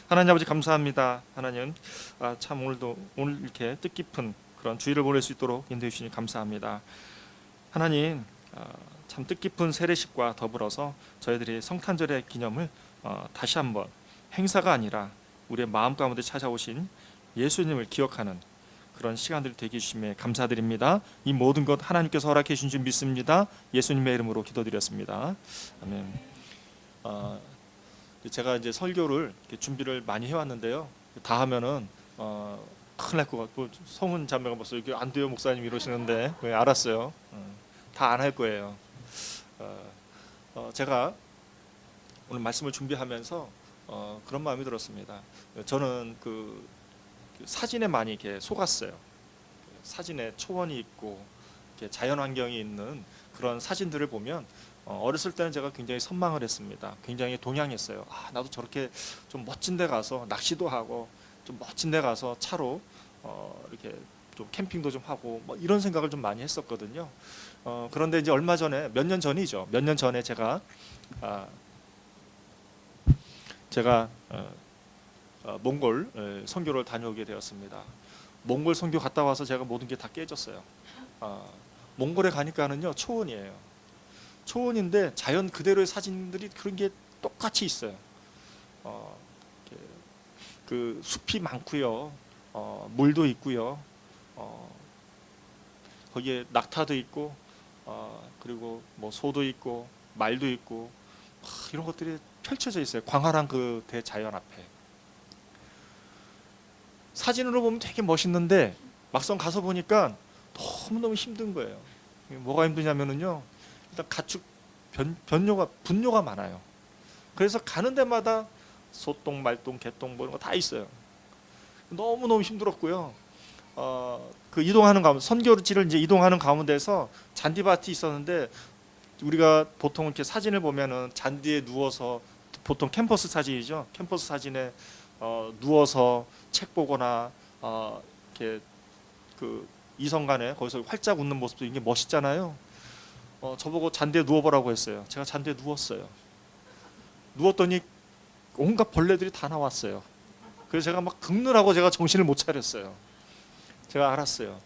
하나님 아버지 감사합니다. 하나님 참 오늘 이렇게 뜻깊은 그런 주일을 보낼 수 있도록 인도해 주시니 감사합니다. 하나님 참 뜻깊은 세례식과 더불어서 저희들이 성탄절의 기념을 다시 한번 행사가 아니라 우리의 마음 가운데 찾아오신 예수님을 기억하는 그런 시간들이 되게 해주심에 감사드립니다. 이 모든 것 하나님께서 허락해 주신 줄 믿습니다. 예수님의 이름으로 기도드렸습니다. 아멘. 제가 이제 설교를 준비를 많이 해왔는데요. 다 하면은 큰일 날 것 같고 성은 자매가 벌써 이렇게 안 돼요 목사님 이러시는데 네, 알았어요. 다 안 할 거예요. 제가 오늘 말씀을 준비하면서 그런 마음이 들었습니다. 저는 그 사진에 많이 이렇게 속았어요. 사진에 초원이 있고 이렇게 자연 환경이 있는 그런 사진들을 보면 어렸을 때는 제가 굉장히 선망을 했습니다. 굉장히 동양했어요. 나도 저렇게 좀 멋진 데 가서 낚시도 하고 좀 멋진 데 가서 차로 이렇게 좀 캠핑도 좀 하고 뭐 이런 생각을 좀 많이 했었거든요. 그런데 이제 얼마 전에 몇 년 전이죠. 몇 년 전에 제가 몽골 선교를 다녀오게 되었습니다. 몽골 선교 갔다 와서 제가 모든 게 다 깨졌어요. 몽골에 가니까는요 초원이에요. 초원인데 자연 그대로의 사진들이 그런 게 똑같이 있어요. 그 숲이 많고요, 물도 있고요, 거기에 낙타도 있고, 그리고 뭐 소도 있고, 말도 있고, 이런 것들이 펼쳐져 있어요. 광활한 그 대자연 앞에. 사진으로 보면 되게 멋있는데 막상 가서 보니까 너무너무 힘든 거예요. 뭐가 힘드냐면은요, 일단 가축 분뇨가 많아요. 그래서 가는 데마다 소똥, 말똥, 개똥 뭐 이런 거 다 있어요. 너무너무 힘들었고요. 그 이동하는 가운데 선교지를 이제 이동하는 가운데서 잔디밭이 있었는데 우리가 보통 이렇게 사진을 보면은 잔디에 누워서 보통 캠퍼스 사진이죠. 캠퍼스 사진에 누워서 책 보거나 이렇게 그 이성 간에 거기서 활짝 웃는 모습도 이게 멋있잖아요. 저보고 잔디에 누워보라고 했어요. 제가 잔디에 누웠어요. 누웠더니 온갖 벌레들이 다 나왔어요. 그래서 제가 막 긁느라고 제가 정신을 못 차렸어요. 제가 알았어요.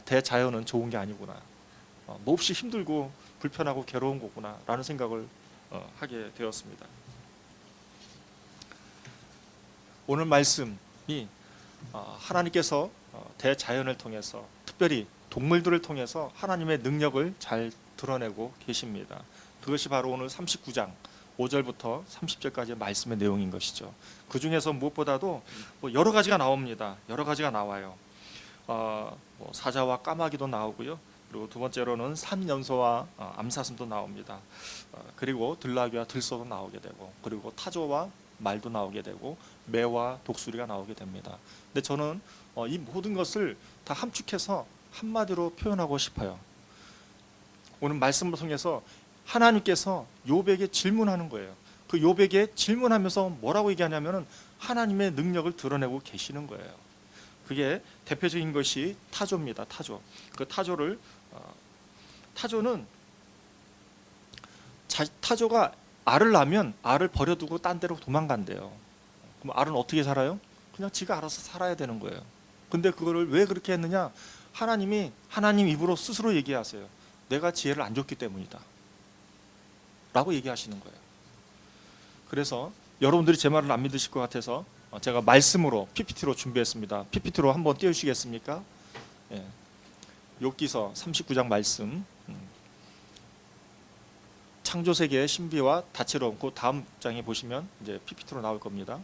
대자연은 좋은 게 아니구나. 몹시 힘들고 불편하고 괴로운 거구나 라는 생각을 하게 되었습니다. 오늘 말씀이 하나님께서 대자연을 통해서 특별히 동물들을 통해서 하나님의 능력을 잘 드러내고 계십니다. 그것이 바로 오늘 39장 5절부터 30절까지의 말씀의 내용인 것이죠. 그 중에서 무엇보다도 뭐 여러 가지가 나옵니다. 여러 가지가 나와요. 뭐 사자와 까마귀도 나오고요. 그리고 두 번째로는 산연소와 암사슴도 나옵니다. 그리고 들나귀와 들소도 나오게 되고, 그리고 타조와 말도 나오게 되고, 매와 독수리가 나오게 됩니다. 근데 저는 이 모든 것을 다 함축해서 한마디로 표현하고 싶어요. 오늘 말씀을 통해서 하나님께서 욥에게 질문하는 거예요. 그 욥에게 질문하면서 뭐라고 얘기하냐면은 하나님의 능력을 드러내고 계시는 거예요. 그게 대표적인 것이 타조입니다. 타조. 그 타조는 타조가 알을 낳으면 알을 버려두고 딴 데로 도망간대요. 그럼 알은 어떻게 살아요? 그냥 지가 알아서 살아야 되는 거예요. 근데 그거를 왜 그렇게 했느냐? 하나님 입으로 스스로 얘기하세요. 내가 지혜를 안 줬기 때문이다 라고 얘기하시는 거예요. 그래서 여러분들이 제 말을 안 믿으실 것 같아서 제가 말씀으로 PPT로 준비했습니다. PPT로 한번 띄워주시겠습니까? 예. 욥기서 39장 말씀, 창조세계의 신비와 다채로움, 그 다음 장에 보시면 이제 PPT로 나올 겁니다.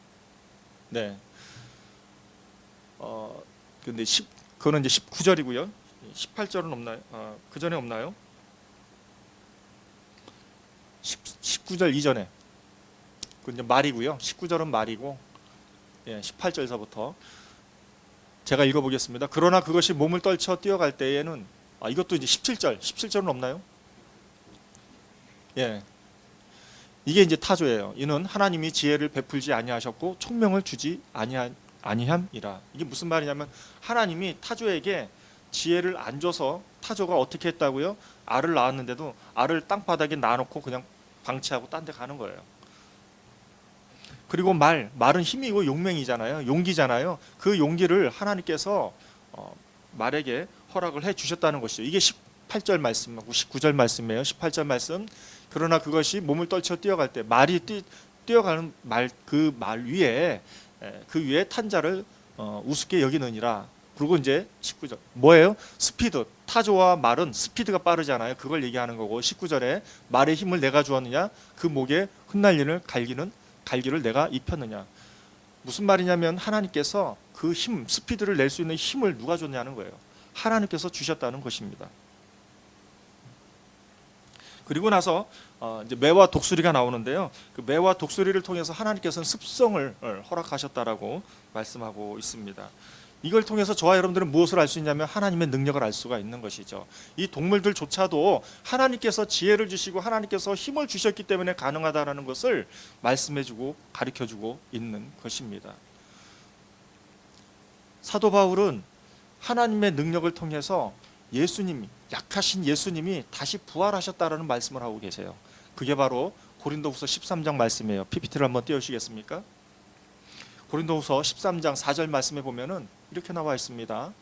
네. 근데 그거는 이제 19절이고요. 18절은 없나요? 그 전에 없나요? 19절 이전에. 그 이제 말이고요. 19절은 말이고, 18절에서부터 제가 읽어보겠습니다. 그러나 그것이 몸을 떨쳐 뛰어갈 때에는 이것도 이제 17절은 없나요? 예. 이게 이제 타조예요. 이는 하나님이 지혜를 베풀지 아니하셨고 총명을 주지 아니함이라. 이게 무슨 말이냐면 하나님이 타조에게 지혜를 안 줘서 타조가 어떻게 했다고요? 알을 낳았는데도 알을 땅바닥에 놔놓고 그냥 방치하고 딴 데 가는 거예요. 그리고 말은 힘이고 용맹이잖아요. 용기잖아요. 그 용기를 하나님께서 말에게 허락을 해 주셨다는 것이죠. 이게 18절 말씀하고 19절 말씀이에요. 18절 말씀. 그러나 그것이 몸을 떨쳐 뛰어갈 때 말이 뛰어가는 그 말 위에 그 위에 탄 자를 우습게 여기느니라. 그리고 이제 19절 뭐예요? 스피드. 타조와 말은 스피드가 빠르잖아요. 그걸 얘기하는 거고 19절에 말의 힘을 내가 주었느냐? 그 목에 흩날리는 갈기를 내가 입혔느냐? 무슨 말이냐면 하나님께서 그 힘, 스피드를 낼 수 있는 힘을 누가 줬냐는 거예요. 하나님께서 주셨다는 것입니다. 그리고 나서 이제 매와 독수리가 나오는데요. 그 매와 독수리를 통해서 하나님께서는 습성을 허락하셨다라고 말씀하고 있습니다. 이걸 통해서 저와 여러분들은 무엇을 알 수 있냐면 하나님의 능력을 알 수가 있는 것이죠. 이 동물들조차도 하나님께서 지혜를 주시고 하나님께서 힘을 주셨기 때문에 가능하다라는 것을 말씀해주고 가르쳐주고 있는 것입니다. 사도 바울은 하나님의 능력을 통해서 약하신 예수님이 다시 부활하셨다라는 말씀을 하고 계세요. 그게 바로 고린도후서 13장 말씀이에요. PPT를 한번 띄워주시겠습니까? 고린도후서 13장 4절 말씀에 보면은 이렇게 나와 있습니다.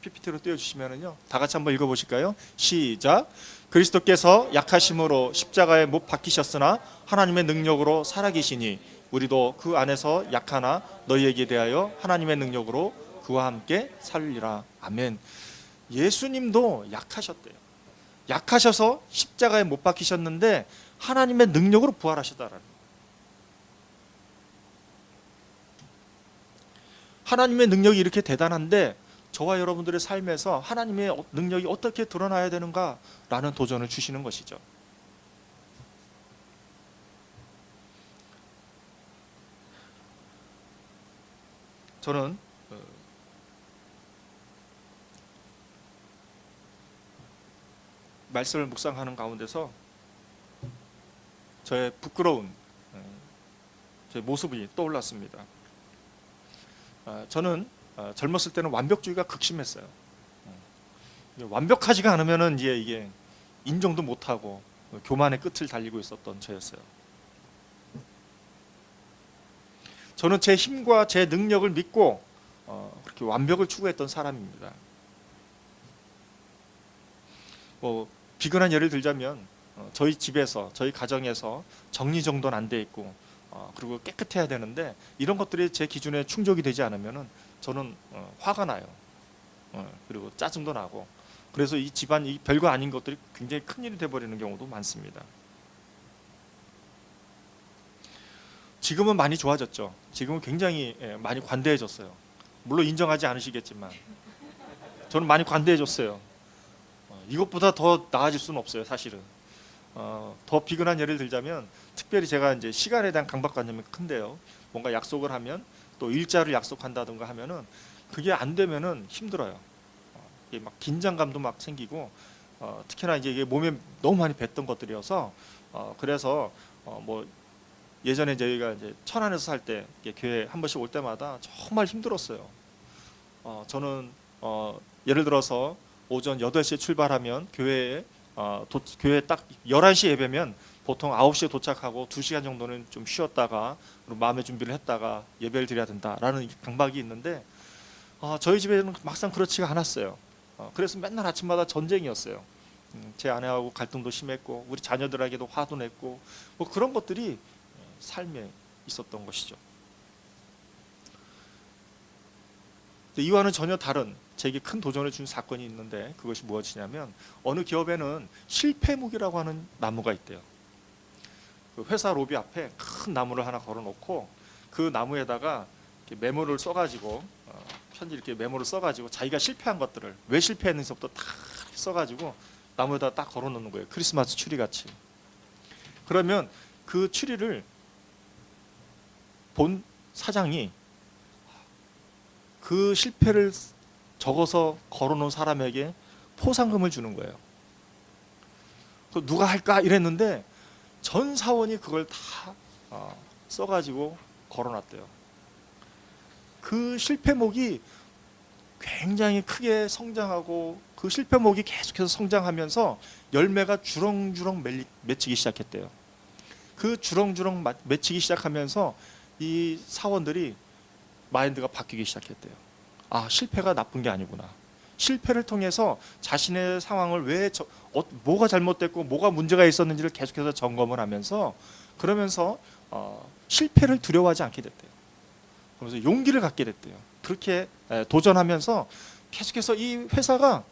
PPT로 띄워주시면은요, 다 같이 한번 읽어보실까요? 시작. 그리스도께서 약하심으로 십자가에 못 박히셨으나 하나님의 능력으로 살아계시니 우리도 그 안에서 약하나 너희에게 대하여 하나님의 능력으로 그와 함께 살리라. 아멘. 예수님도 약하셨대요. 약하셔서 십자가에 못 박히셨는데 하나님의 능력으로 부활하셨다라는 거예요. 하나님의 능력이 이렇게 대단한데 저와 여러분들의 삶에서 하나님의 능력이 어떻게 드러나야 되는가라는 도전을 주시는 것이죠. 저는 말씀을 묵상하는 가운데서 저의 부끄러운 제 모습이 떠올랐습니다. 저는 젊었을 때는 완벽주의가 극심했어요. 완벽하지가 않으면은 이게 인정도 못하고 교만의 끝을 달리고 있었던 저였어요. 저는 제 힘과 제 능력을 믿고 그렇게 완벽을 추구했던 사람입니다. 비근한 예를 들자면 저희 집에서 저희 가정에서 정리정돈 안 돼 있고 그리고 깨끗해야 되는데 이런 것들이 제 기준에 충족이 되지 않으면은 저는 화가 나요. 그리고 짜증도 나고 그래서 이 집안 이 별거 아닌 것들이 굉장히 큰일이 돼버리는 경우도 많습니다. 지금은 많이 좋아졌죠. 지금은 굉장히 많이 관대해졌어요. 물론 인정하지 않으시겠지만 저는 많이 관대해졌어요. 이것보다 더 나아질 수는 없어요, 사실은. 더 비근한 예를 들자면 특별히 제가 이제 시간에 대한 강박관념이 큰데요. 뭔가 약속을 하면 또 일자를 약속한다든가 하면은 그게 안 되면은 힘들어요. 이게 막 긴장감도 막 생기고 특히나 이제 이게 몸에 너무 많이 뱄던 것들이어서 그래서 뭐 예전에 저희가 이제 천안에서 살 때 교회 한 번씩 올 때마다 정말 힘들었어요. 저는 예를 들어서 오전 8시에 출발하면 교회에 딱 11시 예배면 보통 9시에 도착하고 2시간 정도는 좀 쉬었다가 마음의 준비를 했다가 예배를 드려야 된다라는 강박이 있는데 저희 집에는 막상 그렇지가 않았어요. 그래서 맨날 아침마다 전쟁이었어요. 제 아내하고 갈등도 심했고 우리 자녀들에게도 화도 냈고 뭐 그런 것들이 삶에 있었던 것이죠. 이와는 전혀 다른 제게 큰 도전을 준 사건이 있는데 그것이 무엇이냐면 어느 기업에는 실패목이라고 하는 나무가 있대요. 그 회사 로비 앞에 큰 나무를 하나 걸어놓고 그 나무에다가 이렇게 메모를 써가지고 편지 이렇게 메모를 써가지고 자기가 실패한 것들을 왜 실패했는지부터 다 써가지고 나무에다 딱 걸어놓는 거예요. 크리스마스 추리 같이. 그러면 그 추리를 본 사장이 그 실패를 적어서 걸어놓은 사람에게 포상금을 주는 거예요. 누가 할까 이랬는데 전 사원이 그걸 다 써가지고 걸어놨대요. 그 실패목이 굉장히 크게 성장하고 그 실패목이 계속해서 성장하면서 열매가 주렁주렁 맺히기 시작했대요. 그 주렁주렁 맺히기 시작하면서 이 사원들이 마인드가 바뀌기 시작했대요. 아, 실패가 나쁜 게 아니구나. 실패를 통해서 자신의 상황을 뭐가 잘못됐고 뭐가 문제가 있었는지를 계속해서 점검을 하면서, 그러면서 실패를 두려워하지 않게 됐대요. 그래서 용기를 갖게 됐대요. 그렇게 도전하면서 계속해서 이 회사가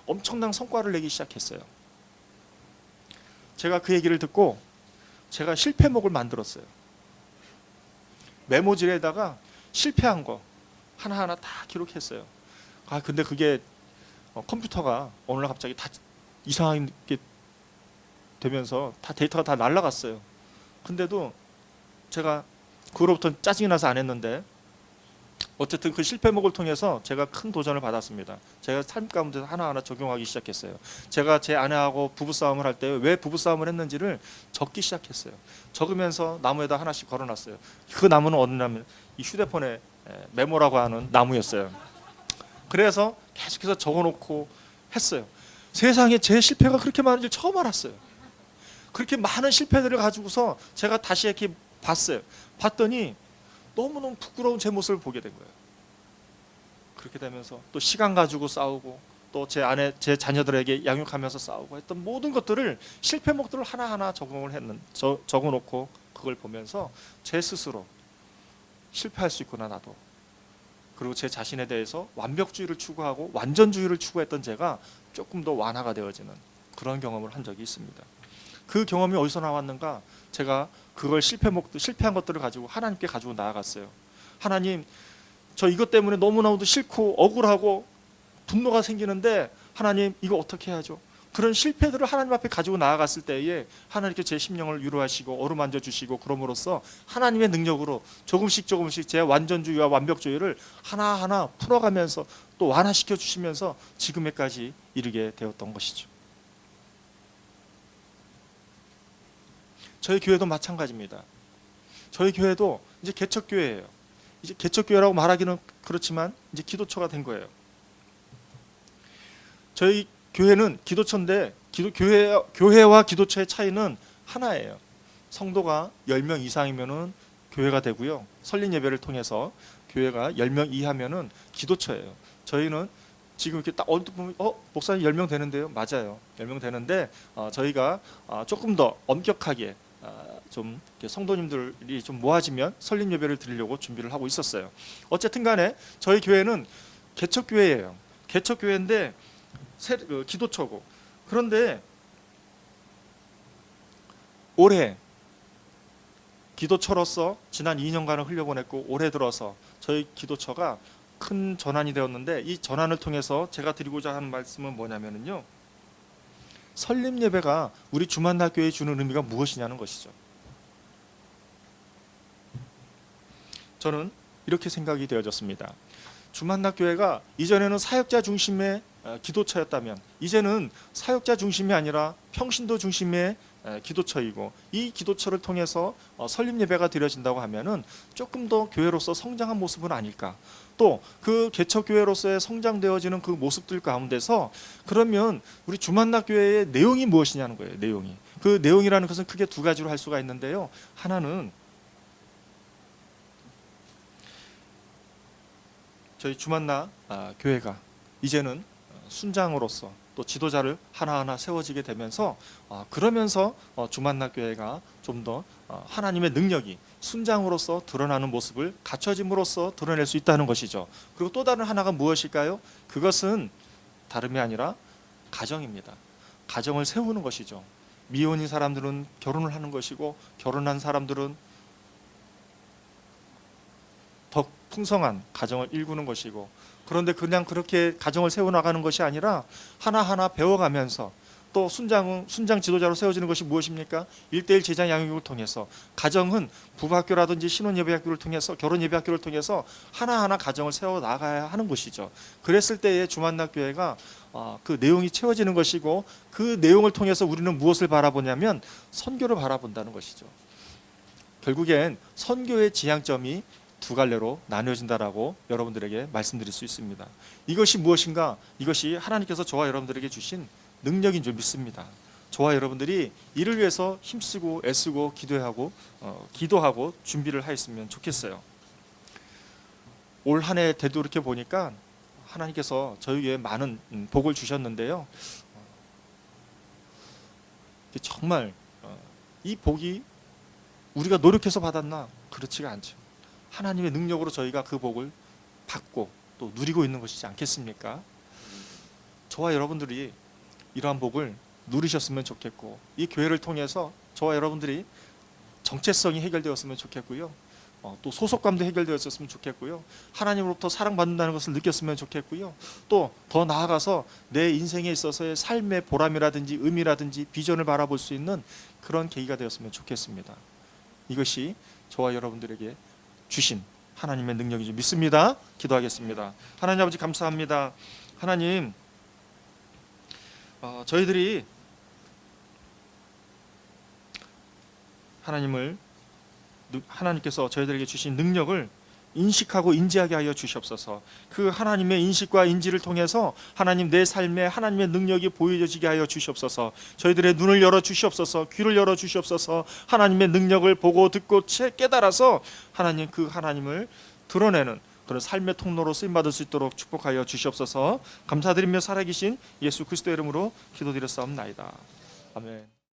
엄청난 성과를 내기 시작했어요. 제가 그 얘기를 듣고 제가 실패목을 만들었어요. 메모지에다가 실패한 거 하나하나 다 기록했어요. 아, 근데 그게 컴퓨터가 어느 날 갑자기 다 이상하게 되면서 다 데이터가 다 날아갔어요. 근데도 제가 그로부터 짜증이 나서 안 했는데, 어쨌든 그 실패목을 통해서 제가 큰 도전을 받았습니다. 제가 삶 가운데 하나하나 적용하기 시작했어요. 제가 제 아내하고 부부싸움을 할 때 왜 부부싸움을 했는지를 적기 시작했어요. 적으면서 나무에다 하나씩 걸어놨어요. 그 나무는 어느 나무? 이 휴대폰에 메모라고 하는 나무였어요. 그래서 계속해서 적어놓고 했어요. 세상에 제 실패가 그렇게 많은 줄 처음 알았어요. 그렇게 많은 실패들을 가지고서 제가 다시 이렇게 봤어요. 봤더니 너무너무 부끄러운 제 모습을 보게 된 거예요. 그렇게 되면서 또 시간 가지고 싸우고, 또 제 아내, 제 자녀들에게 양육하면서 싸우고 했던 모든 것들을, 실패목들을 하나하나 적어놓고 그걸 보면서 제 스스로 실패할 수 있구나, 나도. 그리고 제 자신에 대해서 완벽주의를 추구하고 완전주의를 추구했던 제가 조금 더 완화가 되어지는 그런 경험을 한 적이 있습니다. 그 경험이 어디서 나왔는가? 제가 그걸 실패한 것들을 가지고 하나님께 가지고 나아갔어요. 하나님, 저 이것 때문에 너무나도 싫고 억울하고 분노가 생기는데 하나님, 이거 어떻게 해야죠? 그런 실패들을 하나님 앞에 가지고 나아갔을 때에 하나님께 제 심령을 위로하시고 어루만져 주시고, 그럼으로써 하나님의 능력으로 조금씩 제 완전주의와 완벽주의를 하나하나 풀어가면서 또 완화시켜 주시면서 지금에까지 이르게 되었던 것이죠. 저희 교회도 마찬가지입니다. 저희 교회도 이제 개척교회예요. 이제 개척교회라고 말하기는 그렇지만 이제 기도처가 된 거예요. 저희 교회는 기도처인데 교회와 기도처의 차이는 하나예요. 성도가 10명 이상이면은 교회가 되고요. 설립 예배를 통해서 교회가 10명 이하면은 기도처예요. 저희는 지금 이렇게 딱 언뜻 보면 목사님 10명 되는데요. 맞아요. 10명 되는데 저희가 조금 더 엄격하게 좀 성도님들이 좀 모아지면 설립 예배를 드리려고 준비를 하고 있었어요. 어쨌든 간에 저희 교회는 개척교회예요. 개척교회인데 기도처고, 그런데 올해 기도처로서 지난 2년간을 흘려보냈고, 올해 들어서 저희 기도처가 큰 전환이 되었는데, 이 전환을 통해서 제가 드리고자 하는 말씀은 뭐냐면요, 설립 예배가 우리 주만나교회에 주는 의미가 무엇이냐는 것이죠. 저는 이렇게 생각이 되어졌습니다. 주만나교회가 이전에는 사역자 중심의 기도처였다면, 이제는 사역자 중심이 아니라 평신도 중심의 기도처이고, 이 기도처를 통해서 설립 예배가 드려진다고 하면은 조금 더 교회로서 성장한 모습은 아닐까. 또 그 개척교회로서의 성장되어지는 그 모습들 가운데서, 그러면 우리 주만나교회의 내용이 무엇이냐는 거예요. 내용이. 그 내용이라는 것은 크게 두 가지로 할 수가 있는데요. 하나는 저희 주만나 교회가 이제는 순장으로서 또 지도자를 하나하나 세워지게 되면서, 그러면서 주만나 교회가 좀 더 하나님의 능력이 순장으로서 드러나는 모습을 갖춰짐으로써 드러낼 수 있다는 것이죠. 그리고 또 다른 하나가 무엇일까요? 그것은 다름이 아니라 가정입니다. 가정을 세우는 것이죠. 미혼인 사람들은 결혼을 하는 것이고, 결혼한 사람들은 더 풍성한 가정을 일구는 것이고, 그런데 그냥 그렇게 가정을 세워나가는 것이 아니라 하나하나 배워가면서, 또 순장 지도자로 세워지는 것이 무엇입니까? 1:1 제자 양육을 통해서, 가정은 부부학교라든지 신혼예배학교를 통해서, 결혼예배학교를 통해서 하나하나 가정을 세워나가야 하는 것이죠. 그랬을 때에 주만나교회가 그 내용이 채워지는 것이고, 그 내용을 통해서 우리는 무엇을 바라보냐면 선교를 바라본다는 것이죠. 결국엔 선교의 지향점이 두 갈래로 나뉘어진다라고 여러분들에게 말씀드릴 수 있습니다. 이것이 무엇인가? 이것이 하나님께서 저와 여러분들에게 주신 능력인 줄 믿습니다. 저와 여러분들이 이를 위해서 힘쓰고 애쓰고 기도하고 준비를 하였으면 좋겠어요. 올 한 해 되돌이켜 보니까 하나님께서 저희에게 많은 복을 주셨는데요. 정말 이 복이 우리가 노력해서 받았나? 그렇지가 않죠. 하나님의 능력으로 저희가 그 복을 받고 또 누리고 있는 것이지 않겠습니까? 저와 여러분들이 이러한 복을 누리셨으면 좋겠고, 이 교회를 통해서 저와 여러분들이 정체성이 해결되었으면 좋겠고요. 또 소속감도 해결되었으면 좋겠고요. 하나님으로부터 사랑받는다는 것을 느꼈으면 좋겠고요. 또 더 나아가서 내 인생에 있어서의 삶의 보람이라든지 의미라든지 비전을 바라볼 수 있는 그런 계기가 되었으면 좋겠습니다. 이것이 저와 여러분들에게 주신 하나님의 능력이죠. 믿습니다. 기도하겠습니다. 하나님 아버지 감사합니다. 하나님, 저희들이 하나님께서 저희들에게 주신 능력을 인식하고 인지하게 하여 주시옵소서. 그 하나님의 인식과 인지를 통해서 하나님 내 삶에 하나님의 능력이 보여지게 하여 주시옵소서. 저희들의 눈을 열어 주시옵소서. 귀를 열어 주시옵소서. 하나님의 능력을 보고 듣고 깨달아서 하나님 그 하나님을 드러내는 그런 삶의 통로로 쓰임받을 수 있도록 축복하여 주시옵소서. 감사드리며 살아계신 예수 그리스도의 이름으로 기도드렸사옵나이다. 아멘.